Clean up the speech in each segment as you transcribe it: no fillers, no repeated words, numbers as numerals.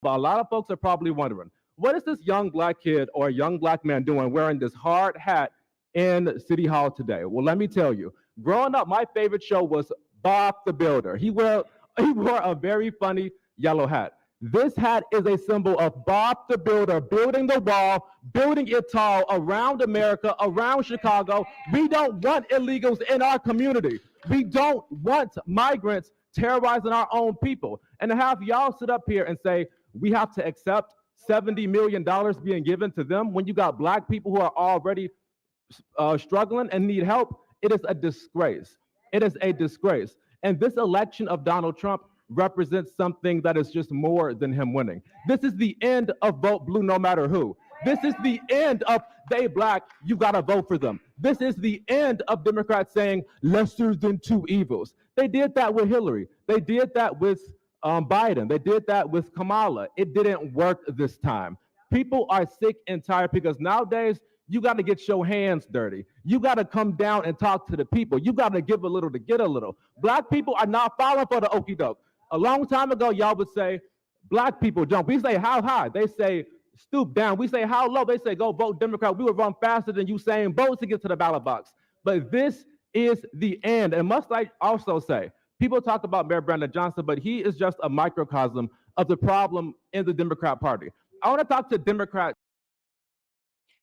But a lot of folks are probably wondering, what is this young black kid or young black man doing wearing this hard hat in City Hall today? Well, let me tell you. Growing up, my favorite show was Bob the Builder. He wore a very funny yellow hat. This hat is a symbol of Bob the Builder building the wall, building it tall around America, around Chicago. We don't want illegals in our community. We don't want migrants terrorizing our own people. And to have y'all sit up here and say, we have to accept $70 million being given to them when you got black people who are already struggling and need help, it is a disgrace. It is a disgrace. And this election of Donald Trump represents something that is just more than him winning. This is the end of vote blue no matter who. This is the end of they black, you gotta vote for them. This is the end of Democrats saying lesser than two evils. They did that with Hillary. They did that with Biden. They did that with Kamala. It didn't work this time. People are sick and tired because nowadays you got to get your hands dirty. You got to come down and talk to the people. You got to give a little to get a little. Black people are not falling for the okie doke. A long time ago, y'all would say, black people jump. We say, how high? They say, stoop down. We say, how low? They say, go vote Democrat. We would run faster than you saying vote to get to the ballot box. But this is the end. And must I also say, people talk about Mayor Brandon Johnson, but he is just a microcosm of the problem in the Democrat Party. I want to talk to Democrats.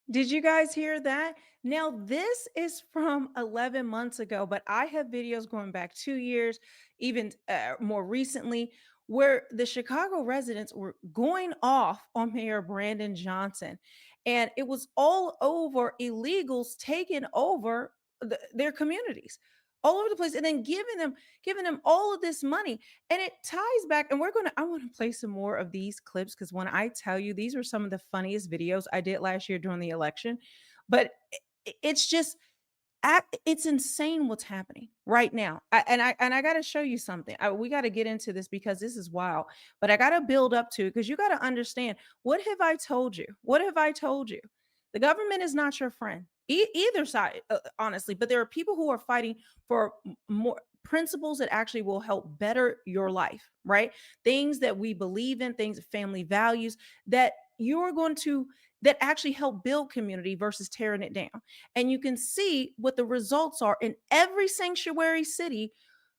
Did you guys hear that? Now, this is from 11 months ago, but I have videos going back 2 years, even more recently, where the Chicago residents were going off on Mayor Brandon Johnson. And it was all over illegals taking over their communities all over the place and then giving them all of this money. And it ties back, and I want to play some more of these clips because when I tell you, these are some of the funniest videos I did last year during the election. But it's just it's insane what's happening right now. And I got to show you something. We got to get into this because this is wild. But I got to build up to it because you got to understand, what have I told you? What have I told you? The government is not your friend. Either side, honestly. But there are people who are fighting for more principles that actually will help better your life, right? Things that we believe in, things, family values that you're going to that actually help build community versus tearing it down. And you can see what the results are in every sanctuary city,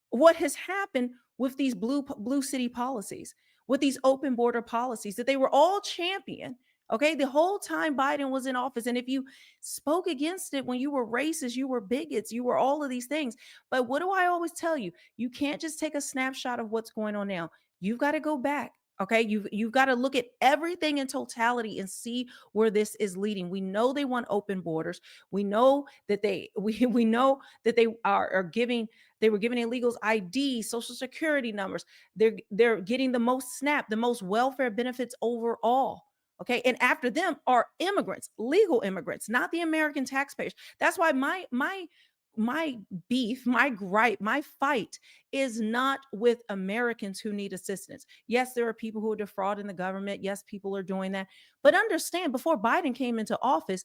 what has happened with these blue city policies, with these open border policies that they were all champion. Okay, the whole time Biden was in office. And if you spoke against it when you were racist, you were bigots, you were all of these things. But what do I always tell you? You can't just take a snapshot of what's going on now. You've got to go back. Okay, you've got to look at everything in totality and see where this is leading. We know they want open borders. We know that we know that are giving they were giving illegals ID, social security numbers. They're getting the most SNAP, the most welfare benefits overall. Okay. And after them are immigrants, legal immigrants, not the American taxpayers. That's why my beef, my gripe, my fight is not with Americans who need assistance. Yes, there are people who are defrauding the government. Yes, people are doing that. But understand, before Biden came into office,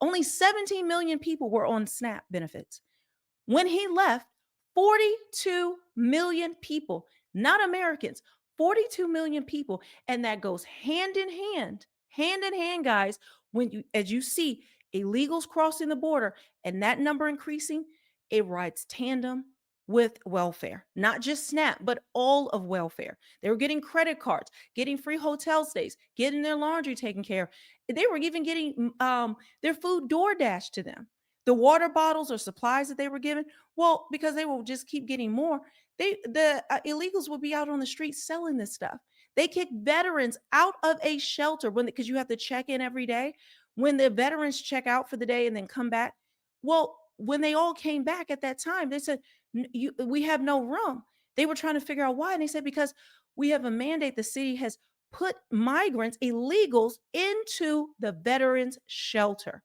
only 17 million people were on SNAP benefits. When he left, 42 million people, not Americans, 42 million people. And that goes hand in hand, guys. When as you see illegals crossing the border and that number increasing, it rides tandem with welfare, not just SNAP, but all of welfare. They were getting credit cards, getting free hotel stays, getting their laundry taken care of. They were even getting their food door dashed to them. The water bottles or supplies that they were given, well, because they will just keep getting more, the illegals will be out on the streets selling this stuff. They kick veterans out of a shelter because you have to check in every day. When the veterans check out for the day and then come back, well, when they all came back at that time, they said, we have no room. They were trying to figure out why. And they said, because we have a mandate. The city has put migrants, illegals, into the veterans shelter.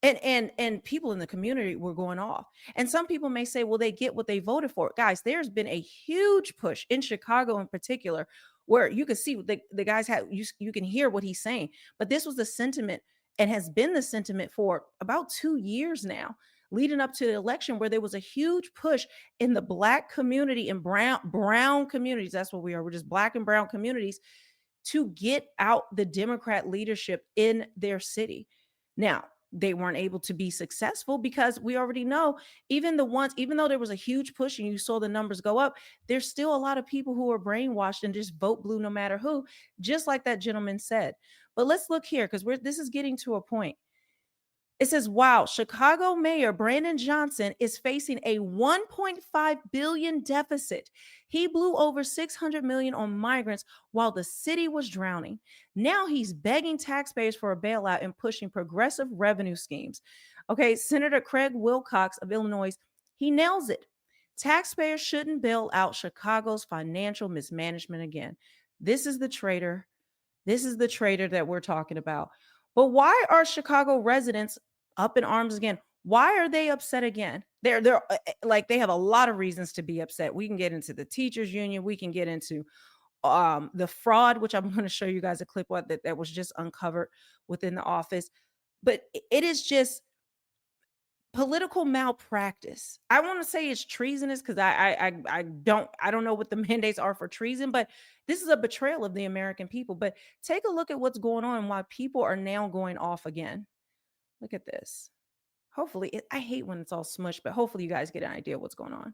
And people in the community were going off. And some people may say, well, they get what they voted for. Guys, there's been a huge push in Chicago in particular, where you can see the guys have you can hear what he's saying. But this was the sentiment and has been the sentiment for about 2 years now, leading up to the election, where there was a huge push in the black community and brown communities. That's what we are. We're just black and brown communities to get out the Democrat leadership in their city. Now, they weren't able to be successful because we already know even though there was a huge push and you saw the numbers go up, there's still a lot of people who are brainwashed and just vote blue no matter who, just like that gentleman said. But let's look here because this is getting to a point. It says, wow, Chicago Mayor Brandon Johnson is facing a $1.5 billion deficit. He blew over $600 million on migrants while the city was drowning. Now he's begging taxpayers for a bailout and pushing progressive revenue schemes. Okay, Senator Craig Wilcox of Illinois, he nails it. Taxpayers shouldn't bail out Chicago's financial mismanagement again. This is the traitor. This is the traitor that we're talking about. But why are Chicago residents up in arms again? Why are they upset again? They're like, they have a lot of reasons to be upset. We can get into the teachers union. We can get into the fraud, which I'm going to show you guys a clip of that was just uncovered within the office. But it is just political malpractice. I want to say it's treasonous because I don't know what the mandates are for treason, but this is a betrayal of the American people. But take a look at what's going on and why people are now going off again. Look at this. Hopefully, I hate when it's all smushed, but hopefully you guys get an idea of what's going on.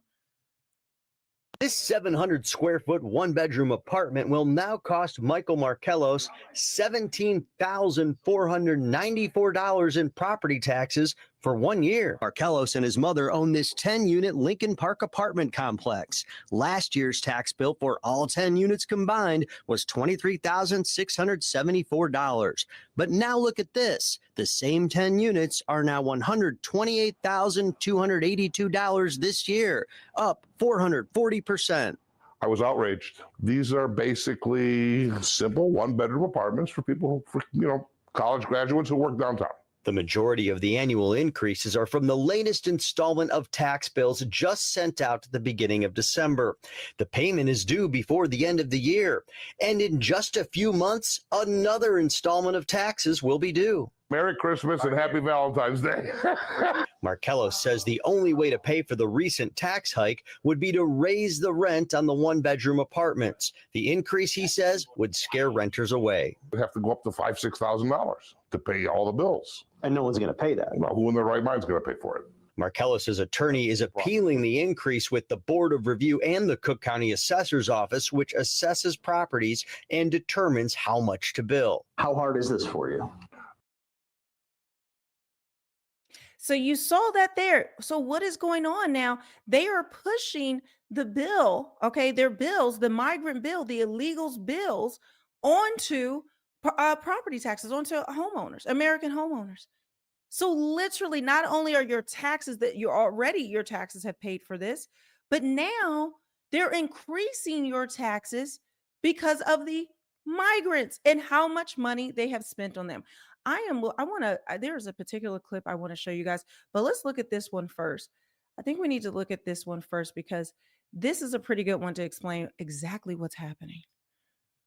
This 700 square foot one bedroom apartment will now cost Michael Markellos $17,494 in property taxes for 1 year. Markellos and his mother own this 10-unit Lincoln Park apartment complex. Last year's tax bill for all 10 units combined was $23,674. But now look at this. The same 10 units are now $128,282 this year, up 440%. I was outraged. These are basically simple one-bedroom apartments for people, college graduates who work downtown. The majority of the annual increases are from the latest installment of tax bills just sent out at the beginning of December. The payment is due before the end of the year, and in just a few months, another installment of taxes will be due. Merry Christmas and Happy Valentine's Day. Markellos says the only way to pay for the recent tax hike would be to raise the rent on the one-bedroom apartments. The increase, he says, would scare renters away. We have to go up to $5,000, $6,000 to pay all the bills. And no one's going to pay that. Well, who in their right mind is going to pay for it? Markellos' attorney is appealing the increase with the Board of Review and the Cook County Assessor's Office, which assesses properties and determines how much to bill. How hard is this for you? So you saw that there. So what is going on now? They are pushing the bill, okay, their bills, the migrant bill, the illegals bills onto property taxes, onto homeowners, American homeowners. So literally, not only are your taxes your taxes have paid for this, but now they're increasing your taxes because of the migrants and how much money they have spent on them. There's a particular clip I want to show you guys, but let's look at this one first. I think we need to look at this one first because this is a pretty good one to explain exactly what's happening.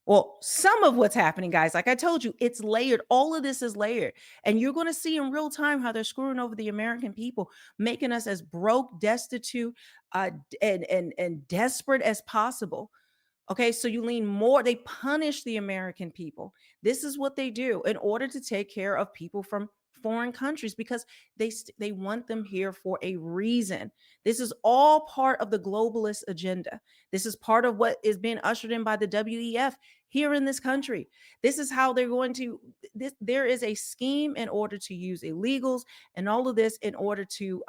Well, some of what's happening, guys. Like I told you, it's layered. All of this is layered. And you're going to see in real time how they're screwing over the American people, making us as broke, destitute, and desperate as possible. Okay, so you lean more, they punish the American people. This is what they do in order to take care of people from foreign countries because they want them here for a reason. This is all part of the globalist agenda. This is part of what is being ushered in by the WEF here in this country. This is how they're going to, there is a scheme in order to use illegals and all of this in order to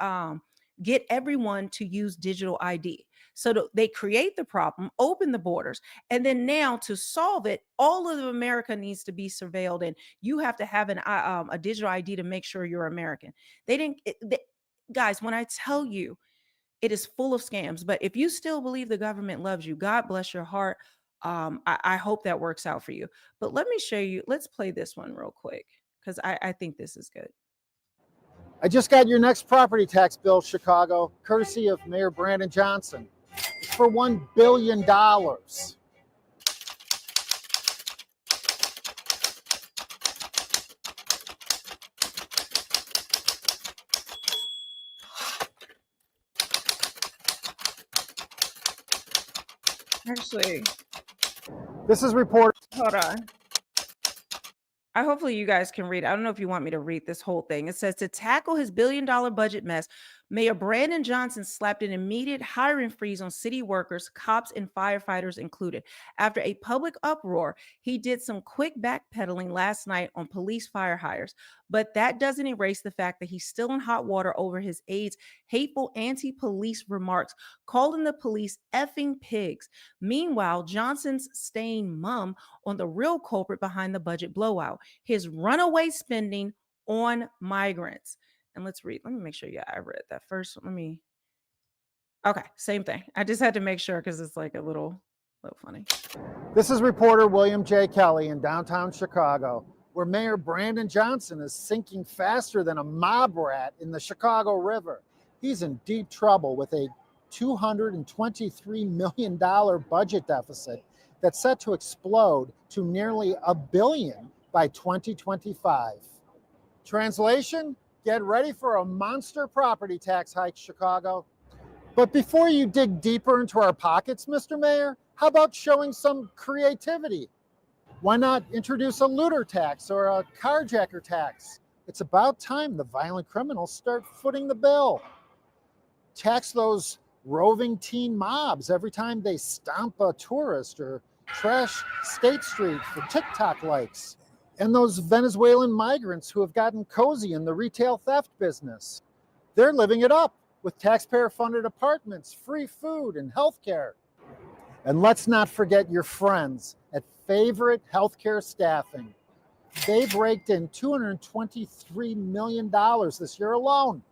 get everyone to use digital ID. So they create the problem, open the borders, and then now to solve it, all of America needs to be surveilled, and you have to have a digital ID to make sure you're American. Guys, when I tell you, it is full of scams. But if you still believe the government loves you, God bless your heart. I hope that works out for you. But let me show you. Let's play this one real quick because I think this is good. I just got your next property tax bill, Chicago, courtesy of Mayor Brandon Johnson. It's for $1 billion. Actually, this is reported. Hold on. Hopefully you guys can read. I don't know if you want me to read this whole thing. It says to tackle his billion-dollar budget mess, Mayor Brandon Johnson slapped an immediate hiring freeze on city workers, cops, and firefighters included. After a public uproar, he did some quick backpedaling last night on police fire hires. But that doesn't erase the fact that he's still in hot water over his aides' hateful anti-police remarks, calling the police effing pigs. Meanwhile, Johnson's staying mum on the real culprit behind the budget blowout, his runaway spending on migrants. And let's read. Let me make sure. Yeah, I read that first. Okay, same thing. I just had to make sure because it's like a little funny. This is reporter William J. Kelly in downtown Chicago, where Mayor Brandon Johnson is sinking faster than a mob rat in the Chicago River. He's in deep trouble with a $223 million budget deficit that's set to explode to nearly $1 billion by 2025. Translation, get ready for a monster property tax hike, Chicago. But before you dig deeper into our pockets, Mr. Mayor, how about showing some creativity? Why not introduce a looter tax or a carjacker tax? It's about time the violent criminals start footing the bill. Tax those roving teen mobs every time they stomp a tourist or trash State Street for TikTok likes. And those Venezuelan migrants who have gotten cozy in the retail theft business. They're living it up with taxpayer-funded apartments, free food, and healthcare. And let's not forget your friends at Favorite Healthcare Staffing. They've raked in $223 million this year alone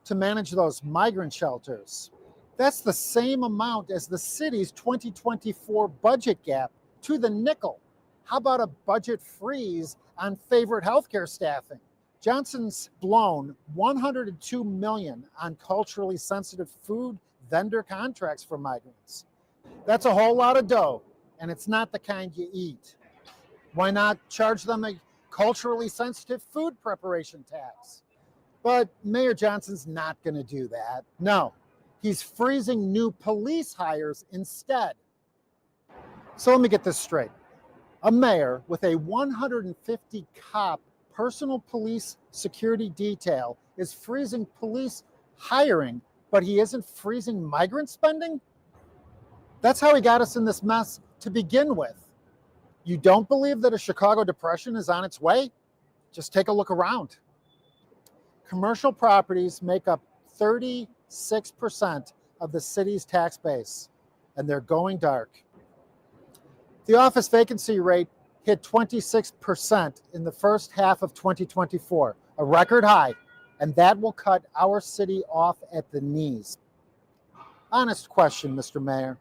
to manage those migrant shelters. That's the same amount as the city's 2024 budget gap to the nickel. How about a budget freeze on Favorite Healthcare Staffing? Johnson's blown $102 million on culturally sensitive food vendor contracts for migrants. That's a whole lot of dough, and it's not the kind you eat. Why not charge them a culturally sensitive food preparation tax? But Mayor Johnson's not going to do that. No, he's freezing new police hires instead. So let me get this straight. A mayor with a 150 cop personal police security detail is freezing police hiring, but he isn't freezing migrant spending? That's how he got us in this mess to begin with. You don't believe that a Chicago depression is on its way? Just take a look around. Commercial properties make up 36% of the city's tax base, and they're going dark. The office vacancy rate hit 26% in the first half of 2024, a record high, and that will cut our city off at the knees. Honest question, Mr. Mayor.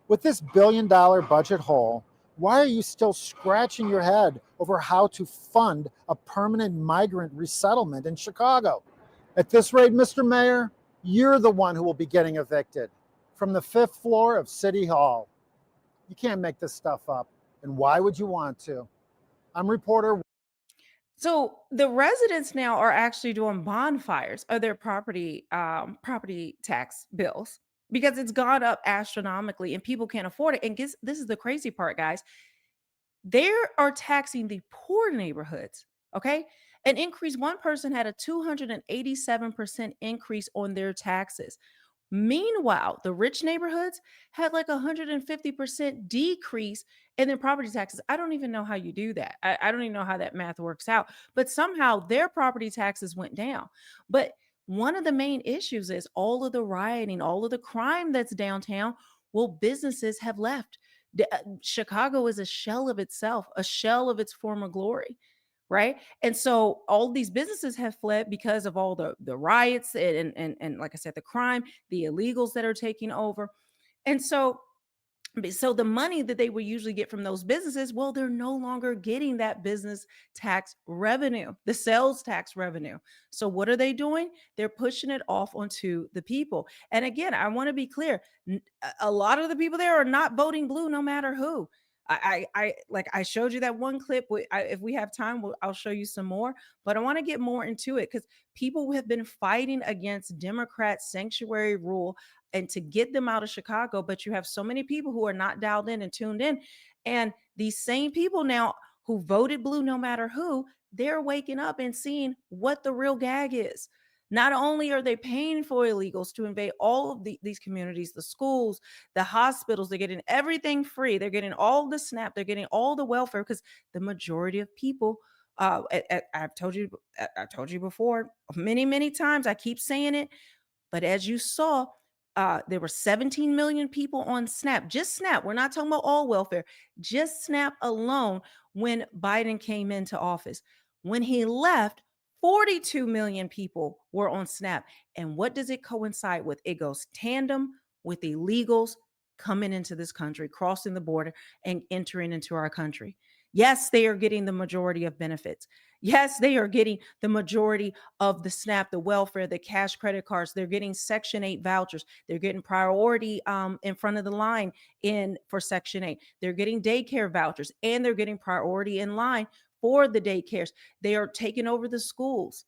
With this billion-dollar budget hole, why are you still scratching your head over how to fund a permanent migrant resettlement in Chicago? At this rate, Mr. Mayor, you're the one who will be getting evicted from the 5th floor of City Hall. You can't make this stuff up. And why would you want to? I'm reporter. So the residents now are actually doing bonfires of their property tax bills because it's gone up astronomically and people can't afford it. And this is the crazy part, guys. They are taxing the poor neighborhoods. Okay. One person had a 287% increase on their taxes. Meanwhile, the rich neighborhoods had like 150% decrease in their property taxes. I don't even know how you do that. I don't even know how that math works out. But somehow their property taxes went down. But one of the main issues is all of the rioting, all of the crime that's downtown. Well, businesses have left. Chicago is a shell of itself, a shell of its former glory. Right. And so all these businesses have fled because of all the riots and like I said, the crime, the illegals that are taking over. And so the money that they would usually get from those businesses, well, they're no longer getting that business tax revenue, the sales tax revenue. So what are they doing? They're pushing it off onto the people. And again, I want to be clear. A lot of the people there are not voting blue, no matter who. I showed you that one clip. If we have time, I'll show you some more. But I want to get more into it because people have been fighting against Democrat sanctuary rule and to get them out of Chicago. But you have so many people who are not dialed in and tuned in. And these same people now who voted blue no matter who, they're waking up and seeing what the real gag is. Not only are they paying for illegals to invade all of these communities, the schools, the hospitals, they're getting everything free. They're getting all the SNAP, they're getting all the welfare, because the majority of people, I've told you before many times, I keep saying it, but as you saw, there were 17 million people on SNAP, just SNAP. We're not talking about all welfare, just SNAP alone when Biden came into office. When he left, 42 million people were on SNAP. And what does it coincide with? It goes tandem with illegals coming into this country, crossing the border and entering into our country. Yes, they are getting the majority of benefits. Yes, they are getting the majority of the SNAP, the welfare, the cash credit cards. They're getting Section 8 vouchers. They're getting priority in front of the line for Section 8. They're getting daycare vouchers, and they're getting priority in line for the daycares. They are taking over the schools.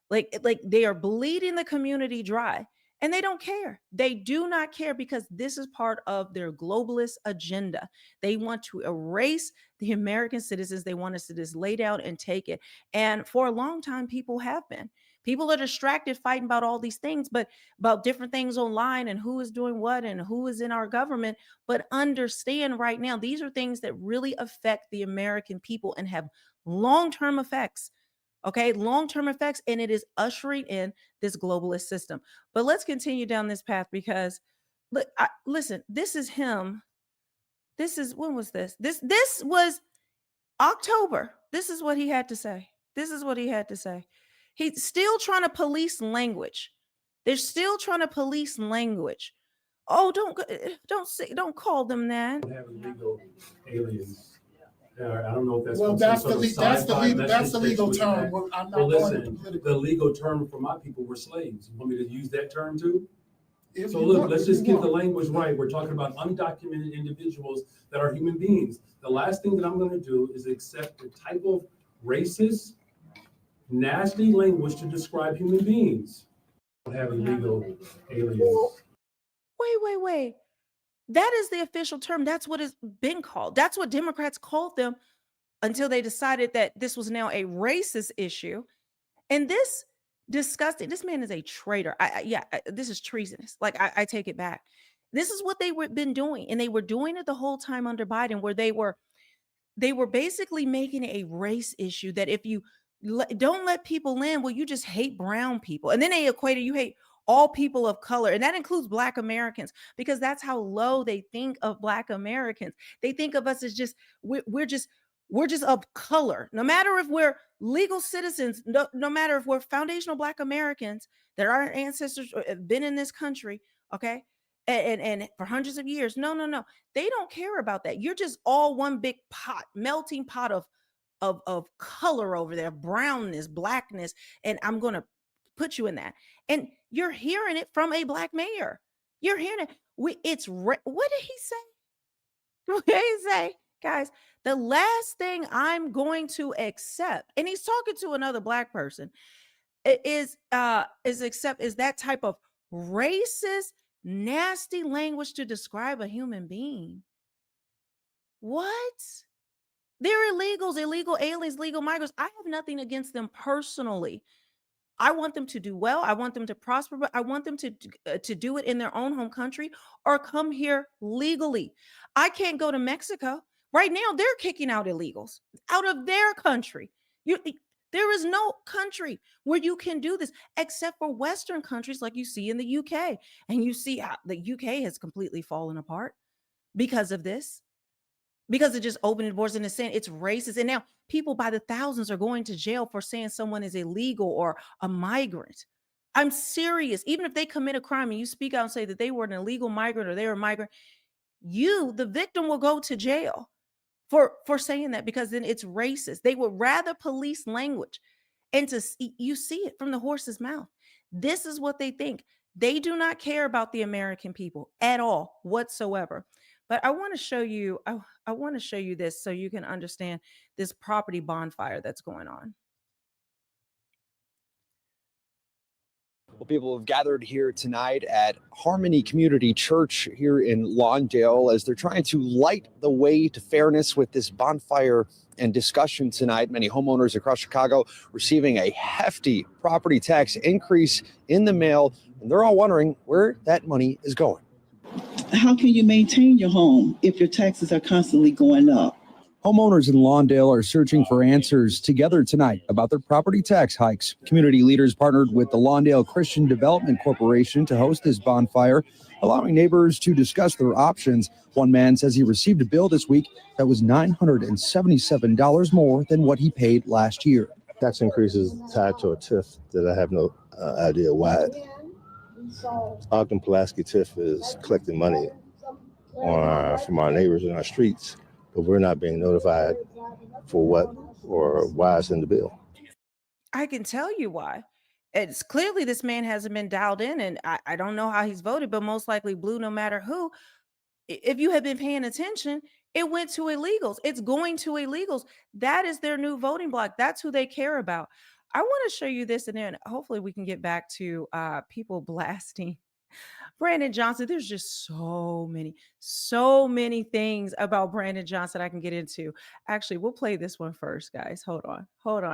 Like they are bleeding the community dry. And they don't care. They do not care, because this is part of their globalist agenda. They want to erase the American citizens. They want us to just lay down and take it. And for a long time, people have been. People are distracted fighting about all these things, but about different things online and who is doing what and who is in our government. But understand right now, these are things that really affect the American people and have long-term effects. Okay, long-term effects, and it is ushering in this globalist system. But let's continue down this path, because listen, this is him. This is, when was this? This was October. This is what he had to say. This is what he had to say. He's still trying to police language. They're still trying to police language. Oh, don't call them that. Have illegal aliens. I don't know if that's Well, that's the legal term. I'm not well, going listen, to political. the legal term for my people were slaves. You want me to use that term too? If So you look, want, let's if just you get the want. language right. We're talking about undocumented individuals that are human beings. The last thing that I'm going to do is accept the type of racist, nasty language to describe human beings. Have illegal aliens. Wait. That is the official term. That's what it's been called. That's what Democrats called them until they decided that this was now a racist issue. And this this man is a traitor. This is treasonous. Like, I take it back. This is what they were been doing. And they were doing it the whole time under Biden, where they were basically making it a race issue, that if you don't let people in, well, you just hate brown people. And then they equated, you hate all people of color. And that includes Black Americans, because that's how low they think of Black Americans. They think of us as just, we're just of color. No matter if we're legal citizens, no matter if we're foundational Black Americans, that our ancestors have been in this country, okay? And for hundreds of years. No. They don't care about that. You're just all one big pot, melting pot of color over there, brownness, blackness, and I'm going to put you in that. And you're hearing it from a Black mayor. You're hearing it. What did he say? What did he say? Guys, the last thing I'm going to accept, and he's talking to another Black person, is that type of racist, nasty language to describe a human being. What? They're illegals, illegal aliens, legal migrants. I have nothing against them personally. I want them to do well. I want them to prosper, but I want them to do it in their own home country or come here legally. I can't go to Mexico. Right now, they're kicking out illegals out of their country. There is no country where you can do this except for Western countries like you see in the UK. And you see how the UK has completely fallen apart because of this, because it just opened doors into saying it's racist. And now people by the thousands are going to jail for saying someone is illegal or a migrant. I'm serious. Even if they commit a crime and you speak out and say that they were an illegal migrant or they were a migrant, the victim, will go to jail for saying that, because then it's racist. They would rather police language, and you see it from the horse's mouth. This is what they think. They do not care about the American people at all whatsoever. But I want to show you, I want to show you this so you can understand this property bonfire that's going on. Well, people have gathered here tonight at Harmony Community Church here in Lawndale as they're trying to light the way to fairness with this bonfire and discussion tonight. Many homeowners across Chicago receiving a hefty property tax increase in the mail, and they're all wondering where that money is going. How can you maintain your home if your taxes are constantly going up? Homeowners in Lawndale are searching for answers together tonight about their property tax hikes. Community leaders partnered with the Lawndale Christian Development Corporation to host this bonfire, allowing neighbors to discuss their options. One man says he received a bill this week that was $977 more than what he paid last year. Tax increase is tied to a TIF that I have no idea why. Ogden Pulaski TIF is collecting money from our neighbors in our streets, but we're not being notified for what or why it's in the bill. I can tell you why. It's clearly this man hasn't been dialed in, and I don't know how he's voted, but most likely blue no matter who. If you have been paying attention, it went to illegals. It's going to illegals. That is their new voting block. That's who they care about. I want to show you this, and then hopefully we can get back to people blasting Brandon Johnson. There's just so many things about Brandon Johnson I can get into. Actually, we'll play this one first, guys. Hold on.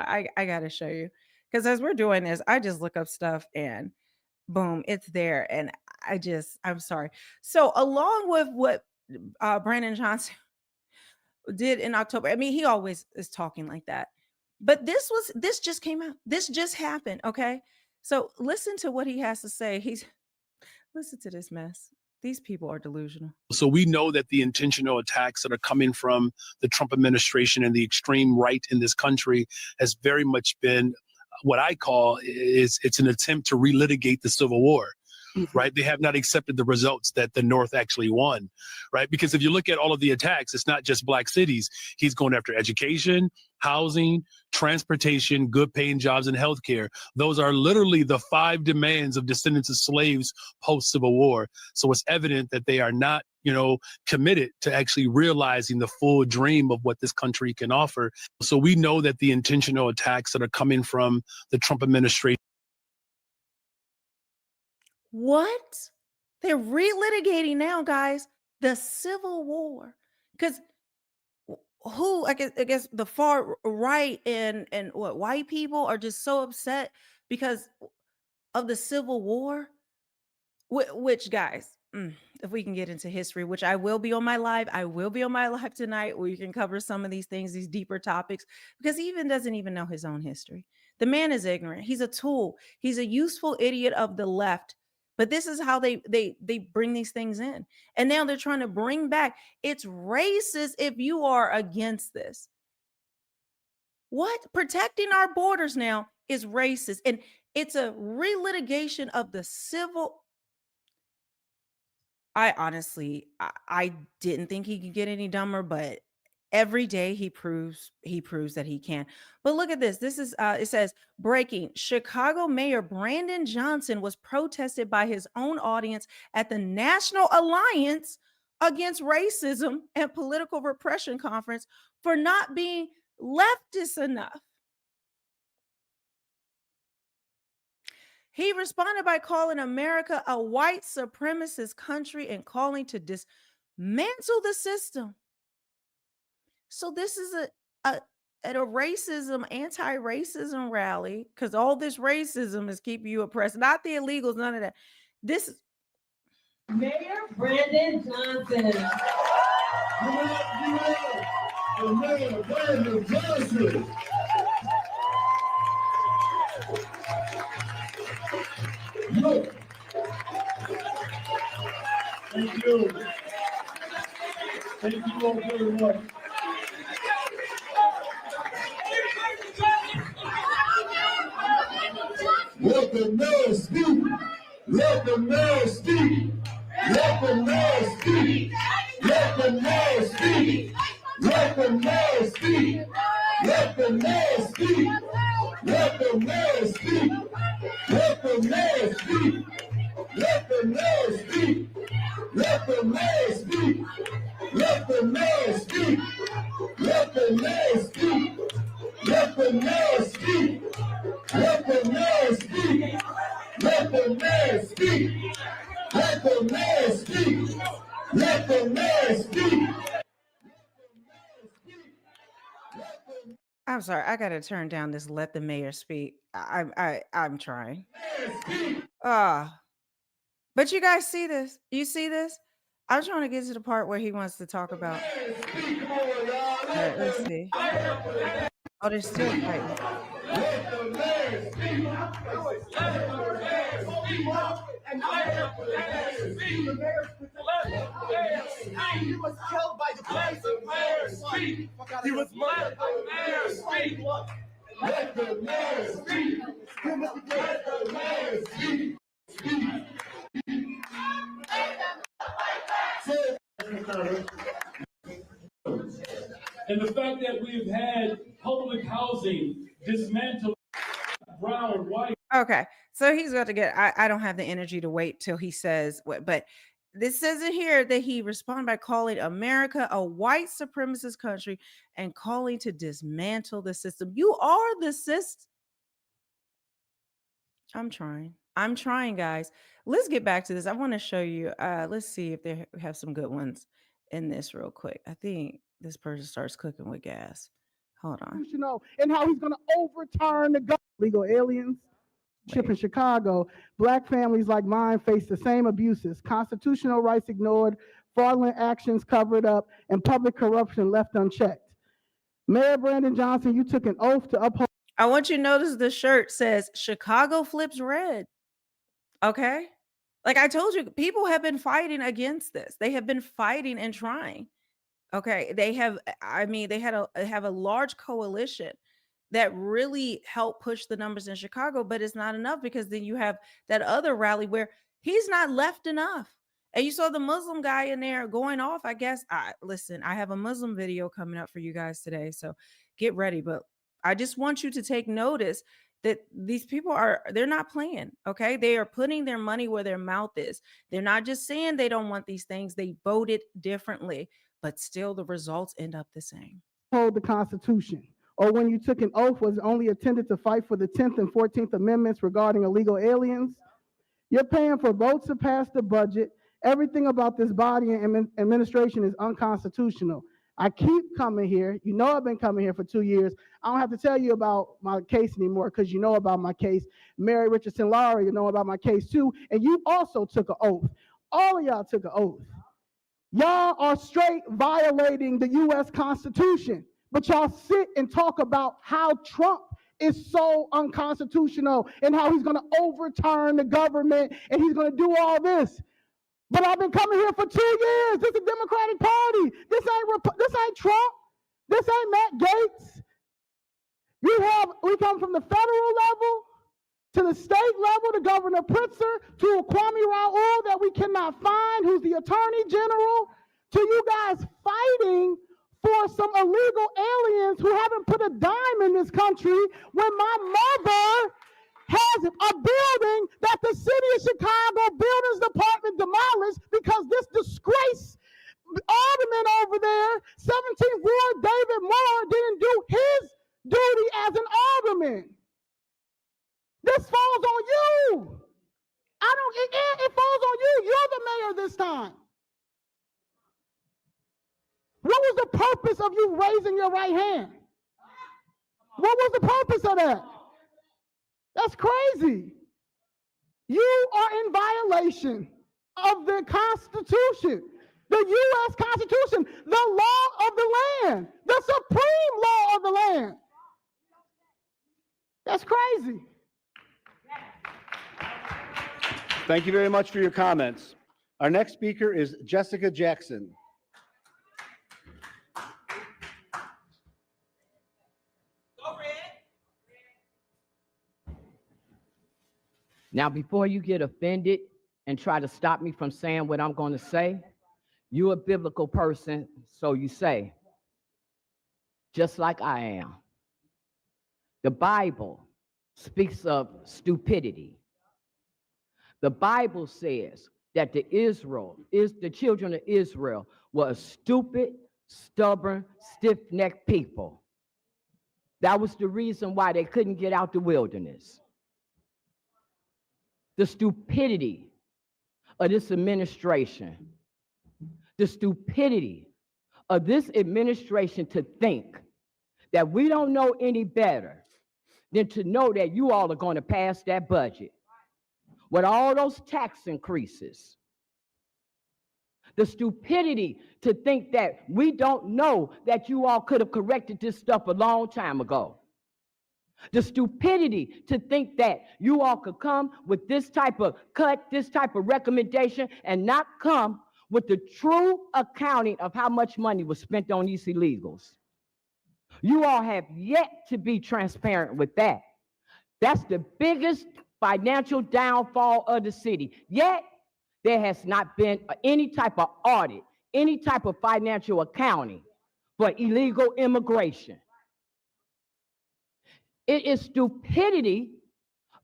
I got to show you. Because as we're doing this, I just look up stuff and boom, it's there. And I'm sorry. So along with what Brandon Johnson did in October, I mean, he always is talking like that. But this just came out. This just happened. Okay. So listen to what he has to say. Listen to this mess. These people are delusional. So we know that the intentional attacks that are coming from the Trump administration and the extreme right in this country has very much been what I call it's an attempt to relitigate the Civil War. Right? They have not accepted the results that the North actually won, right? Because if you look at all of the attacks, it's not just black cities. He's going after education, housing, transportation, good paying jobs, and healthcare. Those are literally the 5 demands of descendants of slaves post-Civil War. So it's evident that they are not, committed to actually realizing the full dream of what this country can offer. So we know that the intentional attacks that are coming from the Trump administration. What? They're relitigating now, guys, the Civil War. Because I guess the far right and what white people are just so upset because of the Civil War. Which, guys, if we can get into history, which I will be on my live tonight, where you can cover some of these things, these deeper topics, because he doesn't even know his own history. The man is ignorant. He's a tool. He's a useful idiot of the left. But this is how they bring these things in. And now they're trying to bring back, it's racist if you are against this. What? Protecting our borders now is racist. And it's a relitigation of the civil. I honestly, I didn't think he could get any dumber, but every day he proves that he can. But look at this. This is it says breaking: Chicago Mayor Brandon Johnson was protested by his own audience at the National Alliance Against Racism and Political Repression conference for not being leftist enough. He responded by calling America a white supremacist country and calling to dismantle the system. So this is a racism, anti-racism rally, because all this racism is keeping you oppressed, not the illegals, none of that. This is Mayor Brandon Johnson. Mayor Brandon Johnson. Look. Thank you. Thank you all very much. Let the mayor speak. Let the mayor speak. Let the mayor speak. Let the mayor speak. Let the mayor speak. Let the mayor speak. Let the mayor speak. Let the mayor speak. Let the mayor speak. Let the mayor speak. Let the mayor speak. Let the mayor speak. Let the mayor speak. Let the mayor speak. Let the man speak. Let the man speak. Let the man speak. I'm sorry, I gotta turn down this "Let the Mayor Speak." I'm trying. But you guys see this? You see this? I'm trying to get to the part where he wants to talk about. All right, let's see. Oh, they're still fighting. He was killed by the police. He was murdered by the mayor. Let the mayor speak. Let the mayor speak. And the fact that we've had public housing dismantled, brown, white. Okay, so he's got to get. I don't have the energy to wait till he says what, but this says it here that he responded by calling America a white supremacist country and calling to dismantle the system. You are the system. I'm trying, guys. Let's get back to this. I want to show you. Let's see if they have some good ones in this real quick. I think this person starts cooking with gas. Hold on. And how he's going to overturn the legal aliens. Chip in Chicago, Black families like mine face the same abuses, constitutional rights ignored, fraudulent actions covered up, and public corruption left unchecked. Mayor Brandon Johnson, you took an oath to uphold. I want you to notice the shirt says Chicago flips red. Okay? Like I told you, people have been fighting against this. They have been fighting and trying. Okay? They have a large coalition that really helped push the numbers in Chicago, but it's not enough because then you have that other rally where he's not left enough. And you saw the Muslim guy in there going off, I guess. Listen, I have a Muslim video coming up for you guys today, so get ready. But I just want you to take notice that these people they're not playing, okay? They are putting their money where their mouth is. They're not just saying they don't want these things. They voted differently, but still the results end up the same. Hold the Constitution. Or when you took an oath was only intended to fight for the 10th and 14th Amendments regarding illegal aliens. You're paying for votes to pass the budget. Everything about this body and administration is unconstitutional. I keep coming here. You know I've been coming here for 2 years. I don't have to tell you about my case anymore because you know about my case. Mary Richardson Lowry, you know about my case too. And you also took an oath. All of y'all took an oath. Y'all are straight violating the U.S. Constitution. But y'all sit and talk about how Trump is so unconstitutional and how he's going to overturn the government and he's going to do all this. But I've been coming here for 2 years. This is the Democratic Party. This ain't Trump. This ain't Matt Gaetz. We come from the federal level to the state level to Governor Pritzker to a Kwame Raoul that we cannot find, who's the Attorney General, to you guys fighting for some illegal aliens who haven't put a dime in this country when my mother has a building that the city of Chicago Buildings Department demolished because this disgrace alderman over there, 17th Ward David Moore, didn't do his duty as an alderman. This falls on you. It falls on you. You're the mayor this time. What was the purpose of you raising your right hand? What was the purpose of that? That's crazy. You are in violation of the Constitution, the U.S. Constitution, the law of the land, the supreme law of the land. That's crazy. Thank you very much for your comments. Our next speaker is Jessica Jackson. Now, before you get offended and try to stop me from saying what I'm going to say, you're a biblical person, so you say, just like I am. The Bible speaks of stupidity. The Bible says that the children of Israel were a stupid, stubborn, stiff-necked people. That was the reason why they couldn't get out the wilderness. the stupidity of this administration, the stupidity of this administration to think that we don't know any better than to know that you all are going to pass that budget with all those tax increases. The stupidity to think that we don't know that you all could have corrected this stuff a long time ago. The stupidity to think that you all could come with this type of cut, this type of recommendation, and not come with the true accounting of how much money was spent on these illegals. You all have yet to be transparent with that. That's the biggest financial downfall of the city. Yet, there has not been any type of audit, any type of financial accounting for illegal immigration. It is stupidity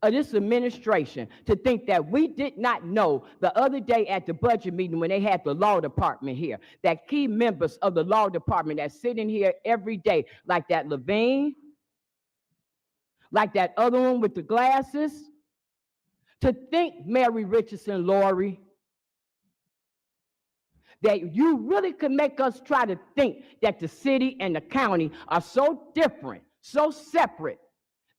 of this administration to think that we did not know the other day at the budget meeting when they had the law department here, that key members of the law department that sit in here every day, like that Levine, like that other one with the glasses, to think, Mary Richardson Laurie, that you really could make us try to think that the city and the county are so different, so separate,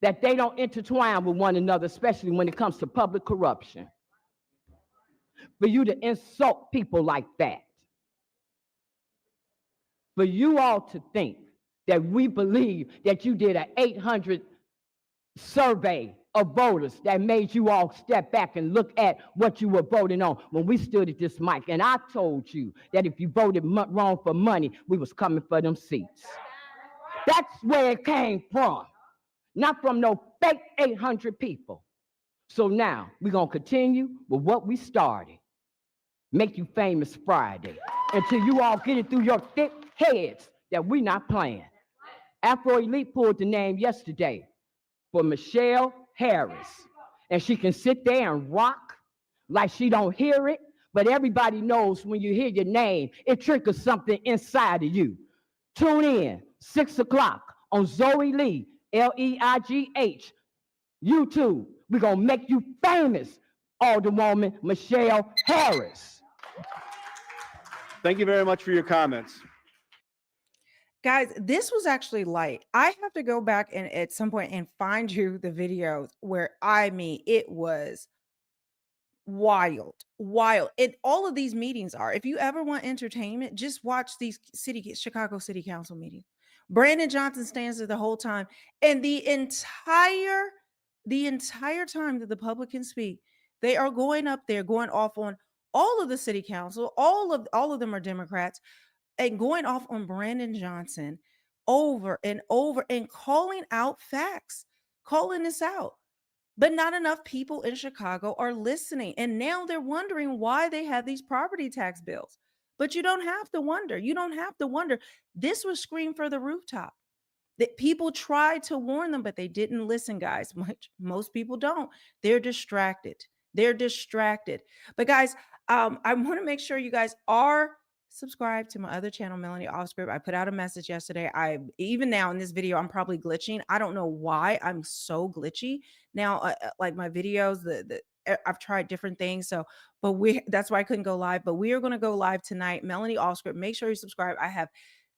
that they don't intertwine with one another, especially when it comes to public corruption. For you to insult people like that. For you all to think that we believe that you did an 800 survey of voters that made you all step back and look at what you were voting on when we stood at this mic. And I told you that if you voted wrong for money, we was coming for them seats. That's where it came from. Not from no fake 800 people. So now we're going to continue with what we started. Make you famous Friday until you all get it through your thick heads that we're not playing. Afro Elite pulled the name yesterday for Michelle Harris. And she can sit there and rock like she don't hear it, but everybody knows when you hear your name, it triggers something inside of you. Tune in, 6 o'clock on Zoe Lee, Leigh, YouTube. We're going to make you famous, Alderwoman Michelle Harris. Thank you very much for your comments. Guys, this was actually light. I have to go back and at some point and find you the videos where, I mean, it was wild. And all of these meetings are. If you ever want entertainment, just watch these Chicago City Council meetings. Brandon Johnson stands there the whole time, and the entire time that the public can speak, they are going up there, going off on all of the city council. All of them are Democrats, and going off on Brandon Johnson over and over and calling out facts, calling this out. But not enough people in Chicago are listening. And now they're wondering why they have these property tax bills. But you don't have to wonder. You don't have to wonder. This was screamed for the rooftop. That people tried to warn them, but they didn't listen, guys. Most people don't. They're distracted. But guys, I want to make sure you guys are subscribe to my other channel, Melanie Offscript. I put out a message yesterday. Even now in this video, I'm probably glitching. I don't know why I'm so glitchy now. Like my videos, I've tried different things. But that's why I couldn't go live. But we are going to go live tonight. Melanie Offscript. Make sure you subscribe. I have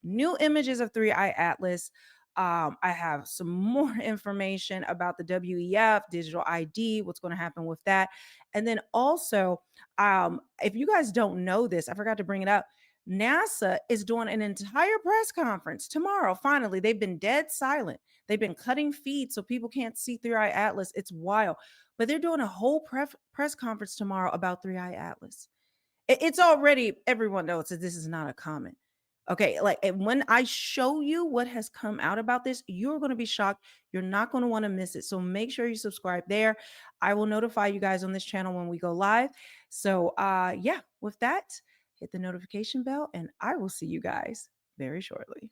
new images of 3i Atlas. I have some more information about the WEF, digital ID, what's going to happen with that. And then also, if you guys don't know this, I forgot to bring it up. NASA is doing an entire press conference tomorrow. Finally, they've been dead silent. They've been cutting feeds so people can't see 3i Atlas. It's wild. But they're doing a whole press conference tomorrow about 3i Atlas. It's already, everyone knows that this is not a comment. Okay, like when I show you what has come out about this, you're going to be shocked. You're not going to want to miss it. So make sure you subscribe there. I will notify you guys on this channel when we go live. So yeah, with that, hit the notification bell and I will see you guys very shortly.